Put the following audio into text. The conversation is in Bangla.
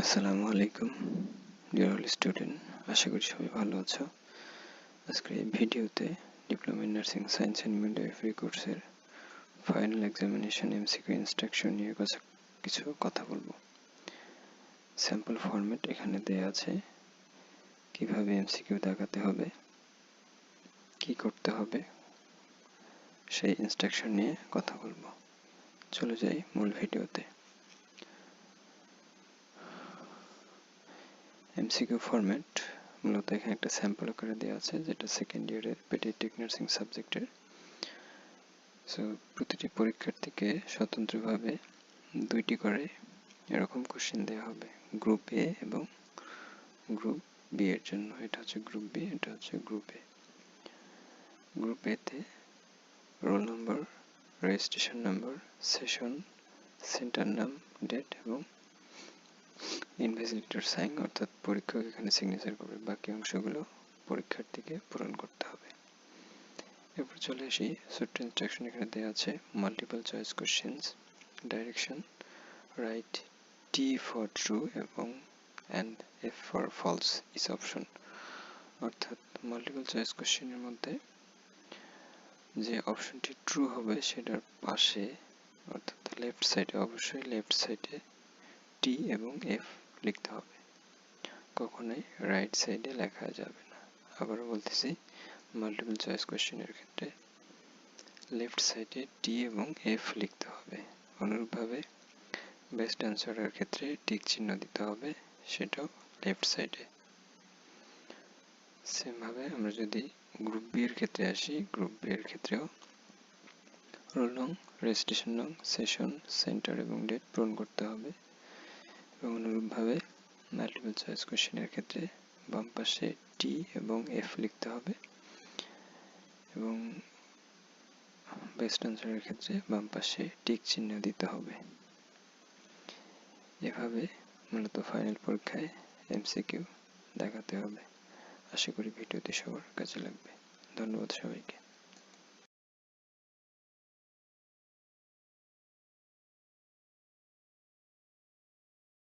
আসসালামু আলাইকুম ডিয়ার অল স্টুডেন্ট, আশা করি সবাই ভালো আছো। আজকের এই ভিডিওতে diploma in nursing science and midwifery কোর্সের ফাইনাল এক্সামিনেশন এমসিকিউ ইনস্ট্রাকশন নিয়ে কিছু কথা বলবো। স্যাম্পল ফরম্যাট এখানে দেয়া আছে, কিভাবে এমসিকিউ দেখাতে হবে, কি করতে হবে, সেই ইনস্ট্রাকশন নিয়ে কথা বলবো। চলে যাই মূল ভিডিওতে। এমসিকিউ ফরম্যাট মূলত এখানে একটা স্যাম্পল আকারে দেওয়া আছে, যেটা সেকেন্ড ইয়ারের পেডিয়াট্রিক নার্সিং সাবজেক্টের। সো প্রতিটি পরীক্ষার্থীকে স্বতন্ত্রভাবে 2টি করে এরকম কোশ্চেন দেওয়া হবে, গ্রুপ এ এবং গ্রুপ বি এর জন্য। এটা হচ্ছে গ্রুপ বি, এটা হচ্ছে গ্রুপ এ। গ্রুপ এ তে roll number, registration number, session, centre নাম, ডেট এবং ইনভেস্টিগেটর সাইন, অর্থাৎ পরীক্ষক এখানে সিগনেচার করবে। বাকি অংশগুলো পরীক্ষার্থীকে পূরণ করতে হবে। এরপর চলে আসি ছোট্ট ইনস্ট্রাকশন। এখানে দেওয়া আছে multiple choice questions, direction, write T for true এবং and F for false is option. অর্থাৎ মাল্টিপল চয়েস কোশ্চেনের মধ্যে যে অপশনটি ট্রু হবে সেটার পাশে, অর্থাৎ লেফট সাইডে, অবশ্যই লেফট সাইডে টি এবং এফ লিখতে হবে, কখনোই রাইট সাইডে লেখা যাবে না। আবারও বলতেছি, মাল্টিপল চয়েস কোশ্চেনের ক্ষেত্রে লেফট সাইডে টি এবং এফ লিখতে হবে। অনুরূপভাবে বেস্ট অ্যান্সারের ক্ষেত্রে টিক চিহ্ন দিতে হবে, সেটাও লেফট সাইডে। সেমভাবে আমরা যদি গ্রুপ বি এর ক্ষেত্রে আসি, গ্রুপ বি এর ক্ষেত্রেও রোল নং, রেজিস্ট্রেশন নং, সেশন, সেন্টার এবং ডেট পূরণ করতে হবে। এবং অনুরূপভাবে মাল্টিপল চয়েস কোশ্চেনের ক্ষেত্রে বাম পাশে টি এবং এফ লিখতে হবে এবং বেস্ট অ্যান্সারের ক্ষেত্রে বাম পাশে টিক চিহ্ন দিতে হবে। এভাবে মূলত ফাইনাল পরীক্ষায় এমসিকিউ দেখাতে হবে। আশা করি ভিডিওটি সবার কাজে লাগবে। ধন্যবাদ সবাইকে।